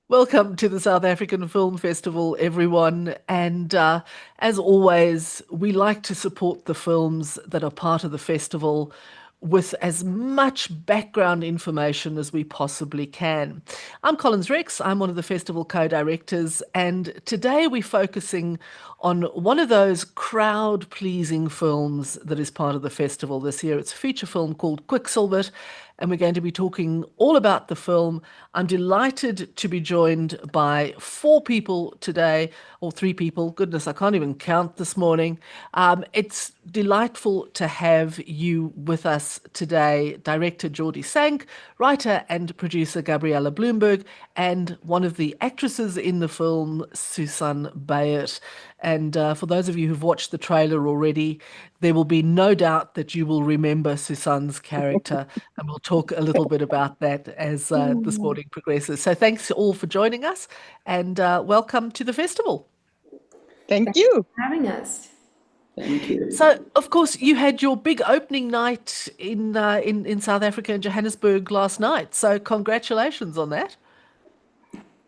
Welcome to the South African Film Festival, everyone. And as always, we like to support the films that are part of the festival with as much background information as we possibly can. I'm Collins Rex, I'm one of the festival co-directors, and today we're focusing on one of those crowd-pleasing films that is part of the festival this year. It's a feature film called Quicksilver, and we're going to be talking all about the film. I'm delighted to be joined by four people today, or three people. Goodness, I can't even count this morning. It's delightful to have you with us today. Director Jordy Sank, writer and producer Gabriella Blumberg, and one of the actresses in the film, Susanne Beyers. And for those of you who've watched the trailer already, there will be no doubt that you will remember Susanne's character, and we'll talk a little bit about that as this Mm. morning progresses. So thanks all for joining us, and welcome to the festival. Thank Thanks for you. having us. Thank you. So, of course, you had your big opening night in South Africa in Johannesburg last night. So, congratulations on that.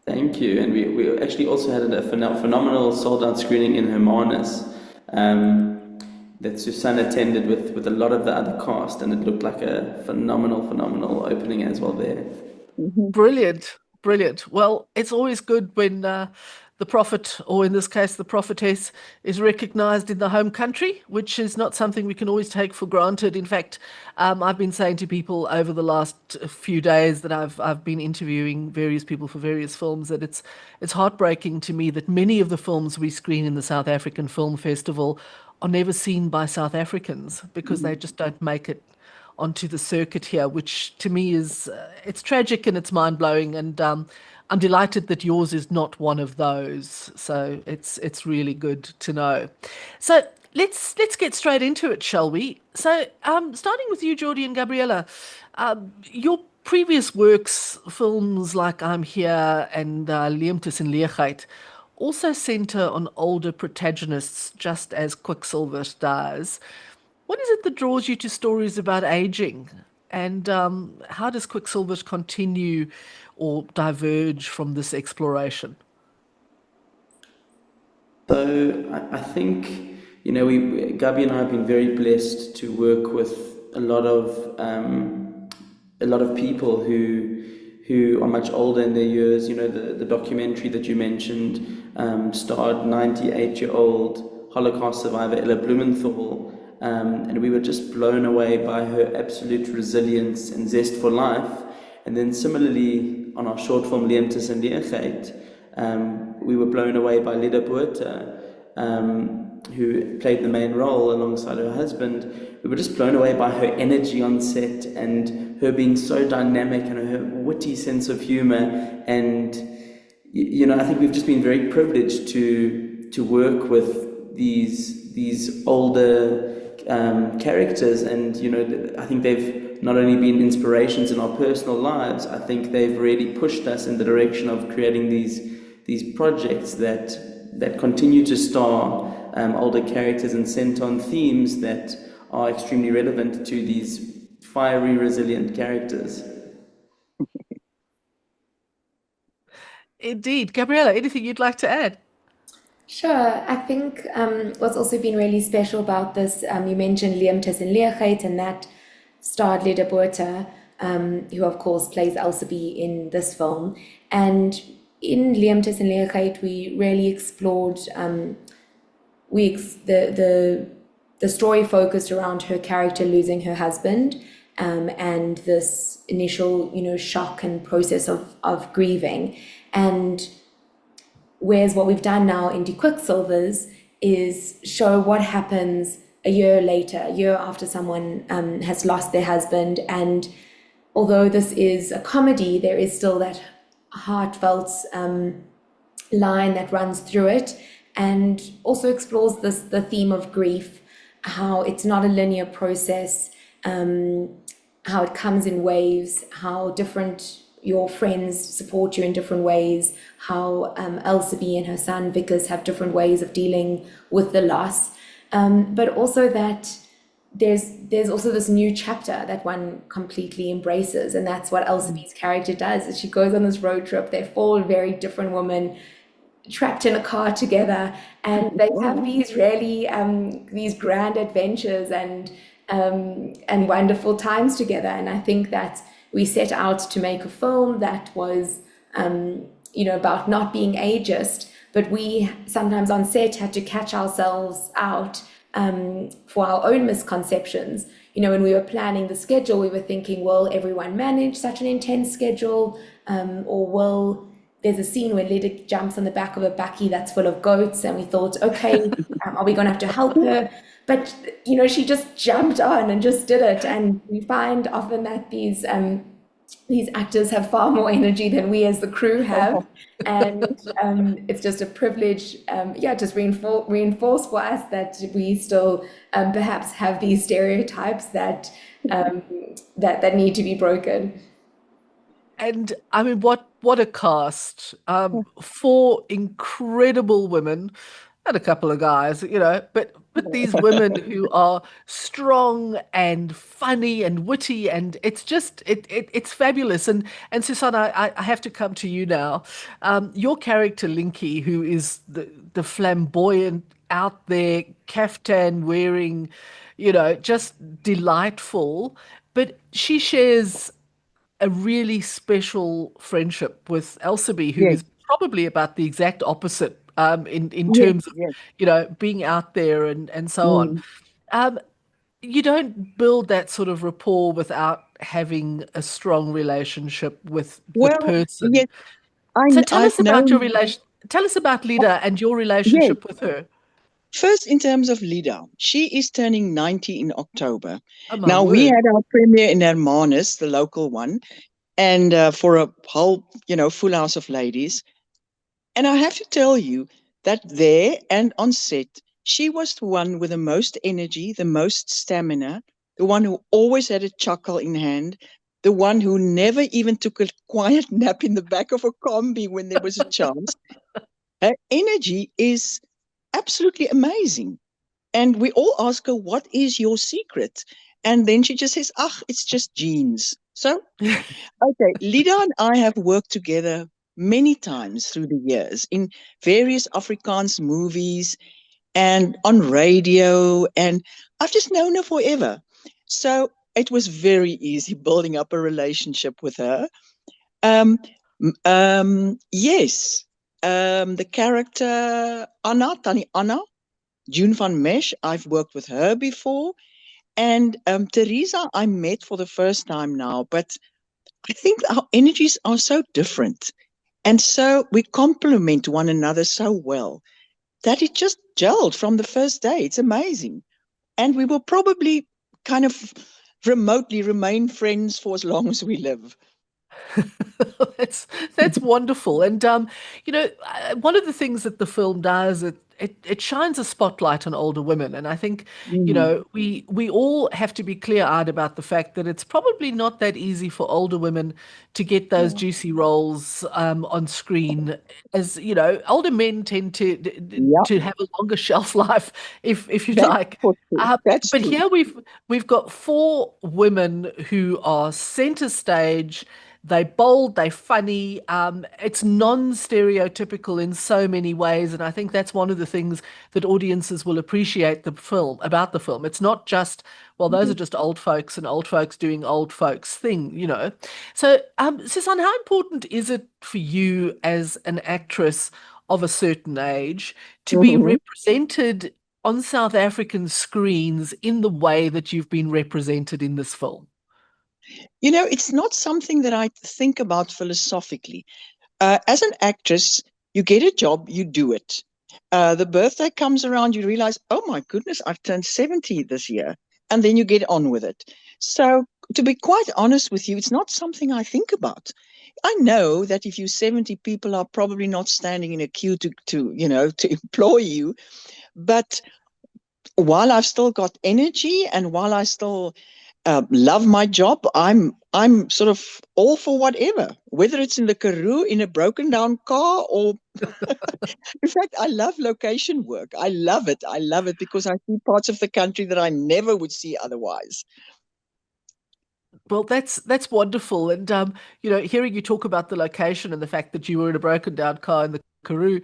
Thank you. And we actually also had a phenomenal sold out screening in Hermanus that Susanne attended with a lot of the other cast, and it looked like a phenomenal opening as well there. Brilliant, brilliant. Well, it's always good when the prophet, or in this case, the prophetess, is recognized in the home country, which is not something we can always take for granted. In fact, I've been saying to people over the last few days that I've been interviewing various people for various films that it's heartbreaking to me that many of the films we screen in the South African Film Festival are never seen by South Africans because they just don't make it onto the circuit here, which to me is it's tragic and it's mind blowing. And I'm delighted that yours is not one of those. So it's really good to know. So let's get straight into it, shall we? So starting with you, Jordy and Gabriella, your previous works, films like I'm Here and Leemtes en Leegheid, also center on older protagonists, just as Quicksilver does. What is it that draws you to stories about aging? And how does Quicksilver continue or diverge from this exploration? So I think, Gabi and I have been very blessed to work with a lot of people who are much older in their years. The documentary that you mentioned starred 98-year-old Holocaust survivor Ella Blumenthal, and we were just blown away by her absolute resilience and zest for life. And then similarly, on our short film Leemtes en Leegheid, we were blown away by Lida Botha, who played the main role alongside her husband. We were just blown away by her energy on set and her being so dynamic and her witty sense of humor. And I think we've just been very privileged to work with these older characters, and I think they've not only been inspirations in our personal lives, I think they've really pushed us in the direction of creating these projects that continue to star older characters and center on themes that are extremely relevant to these fiery, resilient characters. Indeed. Gabriella, anything you'd like to add? Sure. I think what's also been really special about this, you mentioned Leemtes en Leegheid, and that starred Lida Botha, who of course plays Elsabe in this film. And in Leemtes en Leegheid, we really explored the story focused around her character losing her husband, and this initial shock and process of grieving. And whereas what we've done now in the Quicksilvers is show what happens a year later, a year after someone has lost their husband. And although this is a comedy, there is still that heartfelt line that runs through it, and also explores the theme of grief, how it's not a linear process, how it comes in waves, how different your friends support you in different ways, how Elsabe and her son Vickers have different ways of dealing with the loss, but also that there's also this new chapter that one completely embraces, and that's what Elsie's character does. Is she goes on this road trip. They're four very different women trapped in a car together, and they have these really these grand adventures and wonderful times together. And I think that we set out to make a film that was about not being ageist, but we sometimes on set had to catch ourselves out for our own misconceptions. When we were planning the schedule, we were thinking, will everyone manage such an intense schedule? Or will there's a scene where Leda jumps on the back of a bakkie that's full of goats, and we thought, okay, are we going to have to help her? But she just jumped on and just did it. And we find often that these actors have far more energy than we as the crew have, and it's just a privilege, just reinforce for us that we still perhaps have these stereotypes that that need to be broken. And I mean, what a cast! Four incredible women and a couple of guys, but these women who are strong and funny and witty, and it's just it's fabulous. And Susanne, I have to come to you now. Your character Linky, who is the flamboyant, out there, caftan wearing, just delightful, but she shares a really special friendship with Elsabe, who Yes, is probably about the exact opposite in yes, terms of, yes. being out there and so on. Mm. Um, you don't build that sort of rapport without having a strong relationship with the Well, person. yes, I So I've known. tell us about Lida and your Yes, relationship with her. first in terms of Lida, she is turning 90 in October. Oh my Now we word. had our premiere in Hermanus, the local one, and for a whole, full house of ladies. And I have to tell you that there and on set, she was the one with the most energy, the most stamina, the one who always had a chuckle in hand, the one who never even took a quiet nap in the back of a combi when there was a chance. Her energy is absolutely amazing. And we all ask her, what is your secret? And then she just says, ah, it's just genes. So, okay, Lida and I have worked together many times through the years in various Afrikaans movies and on radio, and I've just known her forever. So it was very easy building up a relationship with her. Um, yes, the character Anna, Tani Anna, June van Mesh, I've worked with her before. And Teresa, I met for the first time now, but I think our energies are so different. And so we complement one another so well that it just gelled from the first day. It's amazing. And we will probably kind of remotely remain friends for as long as we live. That's that's wonderful. And one of the things that the film does, it shines a spotlight on older women. And I think, Mm. we all have to be clear-eyed about the fact that it's probably not that easy for older women to get those Yeah. juicy roles on screen. As older men tend Yeah, to have a longer shelf life, if you that's like. for true. That's But true. here we've got four women who are center stage. They bold, they funny. It's non-stereotypical in so many ways, and I think that's one of the things that audiences will appreciate about the film. It's not just, well, those are Mhm. just old folks and old folks doing old folks thing. So, Susanne, how important is it for you as an actress of a certain age to be Mhm. represented on South African screens in the way that you've been represented in this film? It's not something that I think about philosophically. As an actress, you get a job, you do it. The birthday comes around, you realize, oh my goodness, I've turned 70 this year. And then you get on with it. So, to be quite honest with you, it's not something I think about. I know that if you're 70, people are probably not standing in a queue to employ you. But while I've still got energy and while I still love my job. I'm sort of all for whatever, whether it's in the Karoo, in a broken down car, or in fact, I love location work. I love it. I love it because I see parts of the country that I never would see otherwise. Well, that's wonderful, and hearing you talk about the location and the fact that you were in a broken down car in the Karoo.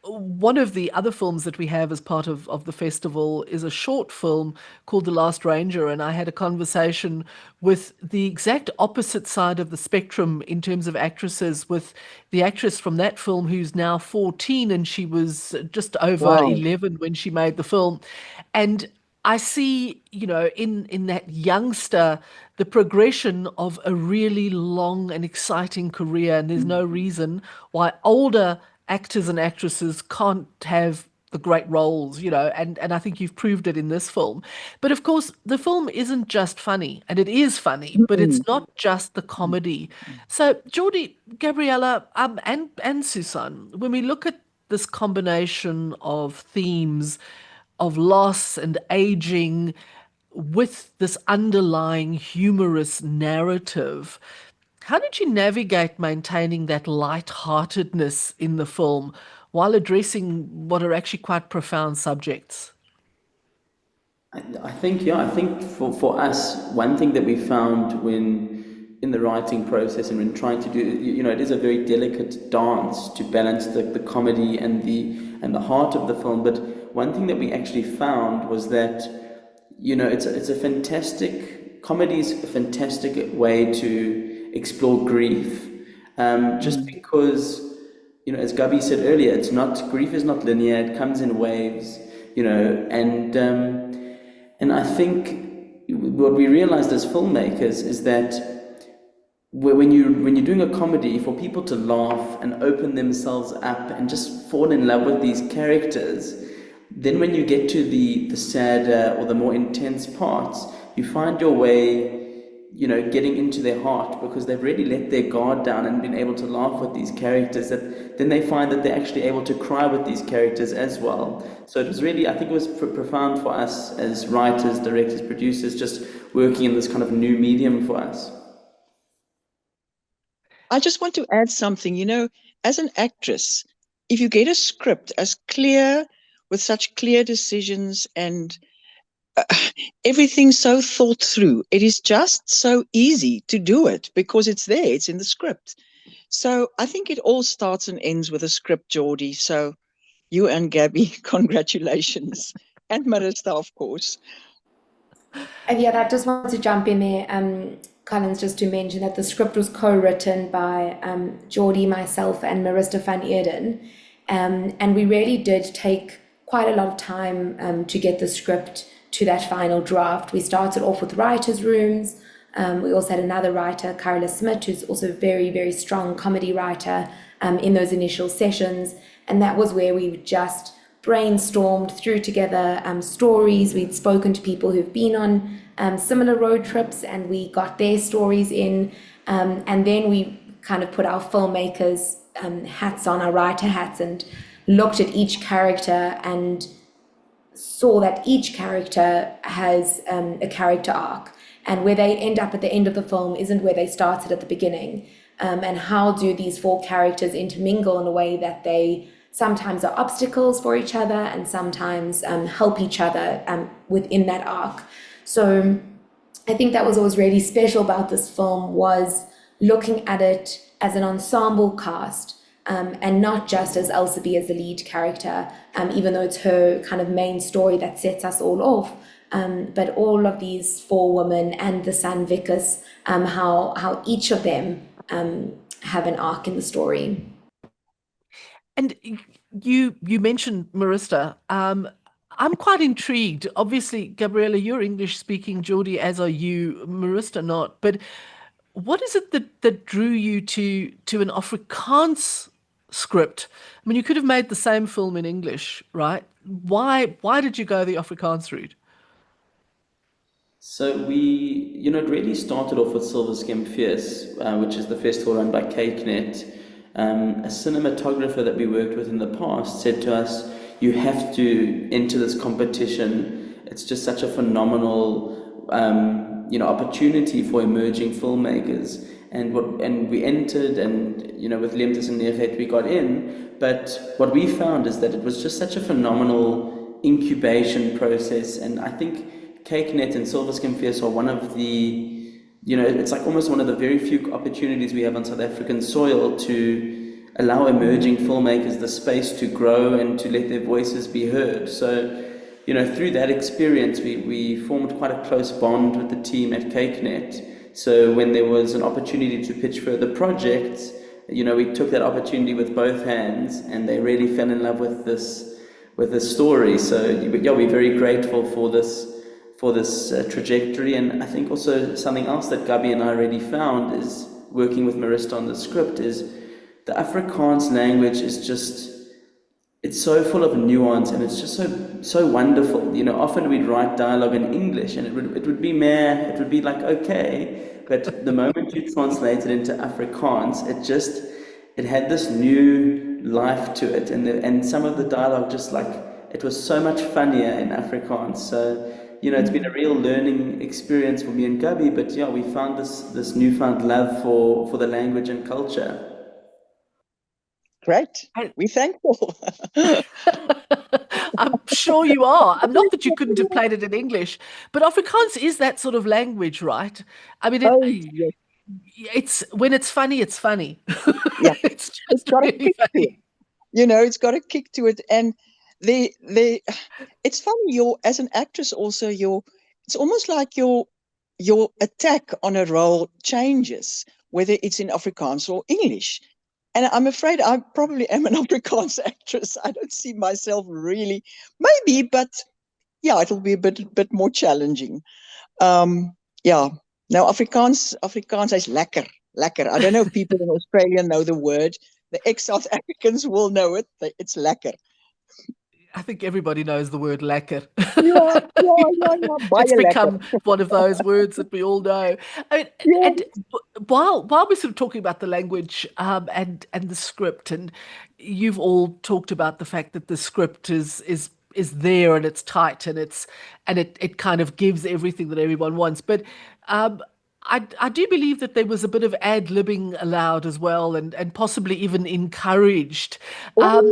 One of the other films that we have as part of the festival is a short film called The Last Ranger, and I had a conversation with the exact opposite side of the spectrum in terms of actresses, with the actress from that film who's now 14, and she was just over Wow. 11 when she made the film, and I see, in that youngster, the progression of a really long and exciting career, and there's no reason why older actors and actresses can't have the great roles, and I think you've proved it in this film. But of course, the film isn't just funny, and it is funny, but it's Mm. not just the comedy. So, Jordy, Gabriella, and Susanne, when we look at this combination of themes of loss and aging with this underlying humorous narrative. How did you navigate maintaining that light-heartedness in the film while addressing what are actually quite profound subjects? I think for us, one thing that we found when in the writing process and when trying to do, it is a very delicate dance to balance the comedy and the heart of the film. But one thing that we actually found was that, it's a fantastic comedy is a fantastic way to explore grief. Just because, as Gabi said earlier, it's not grief is not linear. It comes in waves, and I think what we realized as filmmakers is that when you're doing a comedy, for people to laugh and open themselves up and just fall in love with these characters, then when you get to the sadder or the more intense parts, you find your way, getting into their heart because they've really let their guard down and been able to laugh with these characters, that then they find that they're actually able to cry with these characters as well. So it was really, I think it was profound for us as writers, directors, producers, just working in this kind of new medium for us. I just want to add something. As an actress, if you get a script as clear, with such clear decisions and uh, everything so thought through, it is just so easy to do it because it's there, it's in the script. So I think it all starts and ends with a script, Jordy. So you and Gabby, congratulations. And Marista, of course. And yeah, I just wanted to jump in there, Collins, just to mention that the script was co-written by Jordy, myself, and Marista van Eerden. And we really did take quite a lot of time to get the script to that final draft. We started off with writers' rooms. We also had another writer, Carla Smith, who's also a very, very strong comedy writer, in those initial sessions. And that was where we just brainstormed, threw together stories. We'd spoken to people who've been on similar road trips, and we got their stories in. And then we kind of put our filmmakers' hats on, our writer hats, and looked at each character and saw that each character has a character arc, and where they end up at the end of the film isn't where they started at the beginning. And how do these four characters intermingle in a way that they sometimes are obstacles for each other and sometimes help each other within that arc. So I think that was always really special about this film, was looking at it as an ensemble cast, and not just as Elsabe as the lead character, even though it's her kind of main story that sets us all off. But all of these four women and the son Vickers, how each of them have an arc in the story. And you mentioned Marista. I'm quite intrigued. Obviously, Gabriella, you're English speaking, Jordy, as are you, Marista not. But what is it that drew you to an Afrikaans script? I mean, you could have made the same film in English, right? Why did you go the Afrikaans route? So it really started off with Silver Skem Fierce, which is the festival run by CakeNet. A cinematographer that we worked with in the past said to us, "You have to enter this competition. It's just such a phenomenal opportunity for emerging filmmakers. And we entered, and with Liemtes and Neerget we got in. But what we found is that it was just such a phenomenal incubation process. And I think CakeNet and Silver Skin Fierce are one of the, it's like almost one of the very few opportunities we have on South African soil to allow emerging filmmakers the space to grow and to let their voices be heard. So, through that experience, we formed quite a close bond with the team at CakeNet. So when there was an opportunity to pitch further projects, we took that opportunity with both hands, and they really fell in love with this story. So yeah, we're very grateful for this trajectory. And I think also something else that Gabi and I really found is working with Marista on the script is the Afrikaans language is just, it's so full of nuance, and it's just so wonderful. Often we'd write dialogue in English, and it would be meh, it would be like okay, but the moment you translate it into Afrikaans, it had this new life to it, and some of the dialogue just like, it was so much funnier in Afrikaans. So it's been a real learning experience for me and Gabi, but yeah, we found this newfound love for the language and culture. Great. We're thankful. I'm sure you are. I'm not that you couldn't have played it in English, but Afrikaans is that sort of language, right? I mean, Yes. it's when it's funny, it's funny. Yeah. It's It's just got a really kick to it. funny. It's got a kick to it. And it's funny, as an actress also, it's almost like your attack on a role changes, whether it's in Afrikaans or English. And I'm afraid I probably am an Afrikaans actress. I don't see myself really, maybe, but yeah, it'll be a bit more challenging. Yeah. Now, Afrikaans is lekker. I don't know if people in Australia know the word. The ex-South Africans will know it. It's lekker. I think everybody knows the word lekker. Yeah. It's Baie become lekker. one of those words that we all know. I mean, Yeah. and while we're sort of talking about the language and the script, and you've all talked about the fact that the script is there and it's tight and it kind of gives everything that everyone wants. But I do believe that there was a bit of ad-libbing allowed as well, and possibly even encouraged. Um,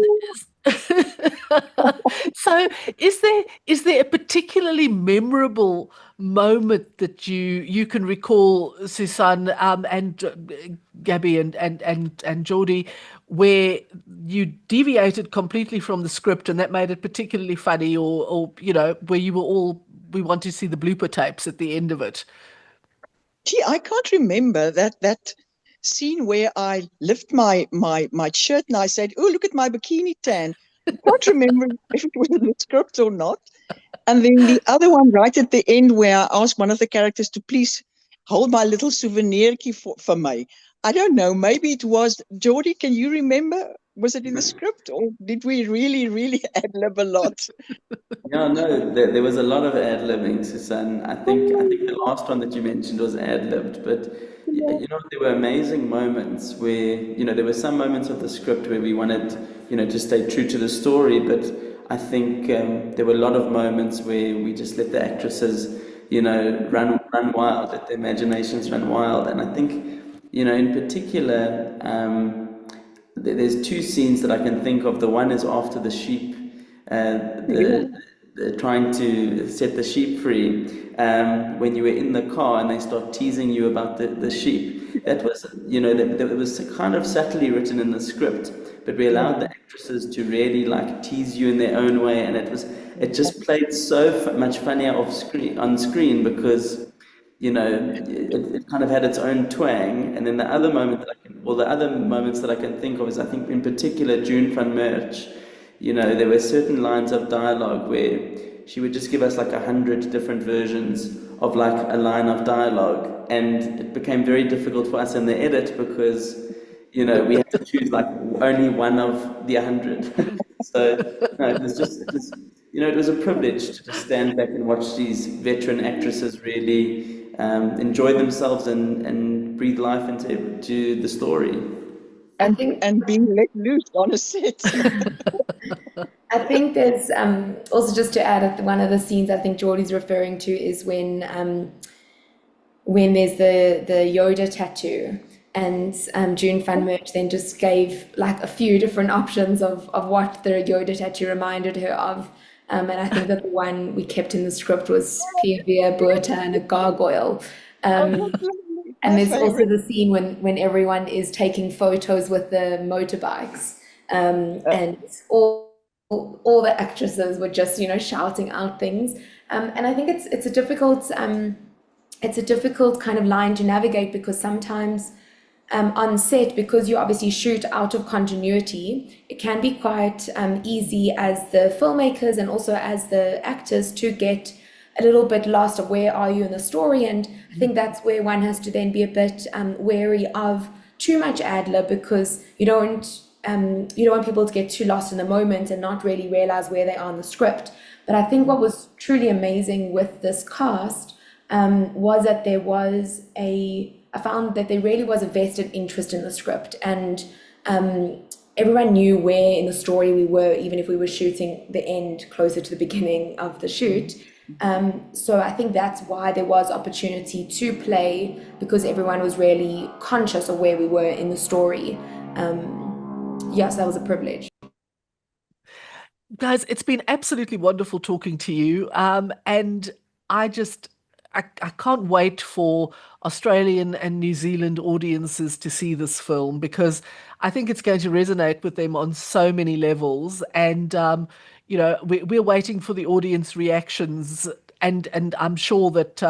so is there a particularly memorable moment that you can recall, Susanne, and Gabby and Jordy, where you deviated completely from the script and that made it particularly funny, or where you were all, we want to see the blooper tapes at the end of it? Gee, I can't remember that scene where I lift my shirt and I said, "Oh, look at my bikini tan." I can't remember if it was in the script or not. And then the other one right at the end where I asked one of the characters to please hold my little souvenirkie for me. I don't know. Maybe it was Jordy. Can you remember? Was it in the script, or did we really ad-lib a lot? Yeah, no, there was a lot of ad-libbing, Susanne. I think the last one that you mentioned was ad-libbed, but there were amazing moments where, there were some moments of the script where we wanted, to stay true to the story, but I think there were a lot of moments where we just let the actresses, run wild, let their imaginations run wild. And I think, in particular, there's two scenes that I can think of. The one is after the sheep, trying to set the sheep free, when you were in the car and they start teasing you about the sheep. That was, that was kind of subtly written in the script, but we allowed the actresses to really like tease you in their own way, and it just played so much funnier on screen because it kind of had its own twang. And then the other the other moments that I can think of is, I think in particular June van Merch, there were certain lines of dialogue where she would just give us like 100 different versions of like a line of dialogue, and it became very difficult for us in the edit because we had to choose like only one of the 100. So no, it was a privilege to just stand back and watch these veteran actresses really enjoy themselves and breathe life into the story. I think And being let loose on a set. I think there's also, just to add, one of the scenes I think Jordy's referring to is when when there's the Yoda tattoo. And June Van Merch then just gave like a few different options of what the Yoda tattoo reminded her of. And I think that the one we kept in the script was Pia Burta and a gargoyle. And there's also the scene when everyone is taking photos with the motorbikes, and all the actresses were just shouting out things. And I think it's a difficult kind of line to navigate, because sometimes on set, because you obviously shoot out of continuity, it can be quite easy as the filmmakers and also as the actors to get a little bit lost of where are you in the story. And I think that's where one has to then be a bit wary of too much ad-lib, because you don't want people to get too lost in the moment and not really realize where they are in the script. But I think what was truly amazing with this cast was that I found that there really was a vested interest in the script, and everyone knew where in the story we were, even if we were shooting the end closer to the beginning of the shoot. So I think that's why there was opportunity to play, because everyone was really conscious of where we were in the story. Yes, that was a privilege. Guys, it's been absolutely wonderful talking to you. And I can't wait for Australian and New Zealand audiences to see this film, because I think it's going to resonate with them on so many levels. And, we're waiting for the audience reactions. And I'm sure that,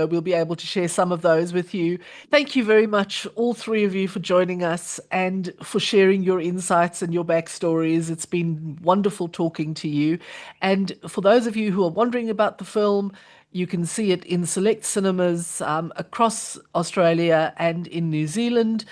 we'll be able to share some of those with you. Thank you very much, all three of you, for joining us and for sharing your insights and your backstories. It's been wonderful talking to you. And for those of you who are wondering about the film, you can see it in select cinemas across Australia and in New Zealand.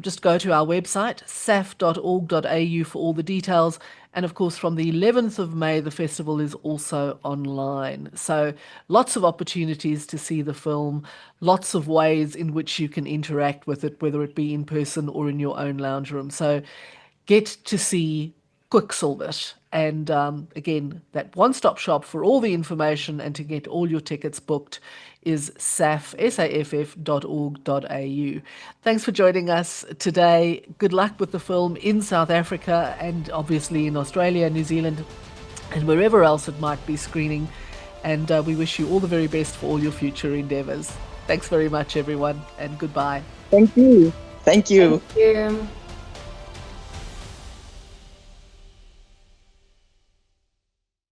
Just go to our website, saff.org.au, for all the details. And of course, from the 11th of May, the festival is also online. So lots of opportunities to see the film, lots of ways in which you can interact with it, whether it be in person or in your own lounge room. So get to see Quicksilver. And again, that one-stop shop for all the information and to get all your tickets booked is saff.org.au. Thanks for joining us today. Good luck with the film in South Africa and obviously in Australia, New Zealand, and wherever else it might be screening. And we wish you all the very best for all your future endeavors. Thanks very much, everyone, and goodbye. Thank you. Thank you. Thank you.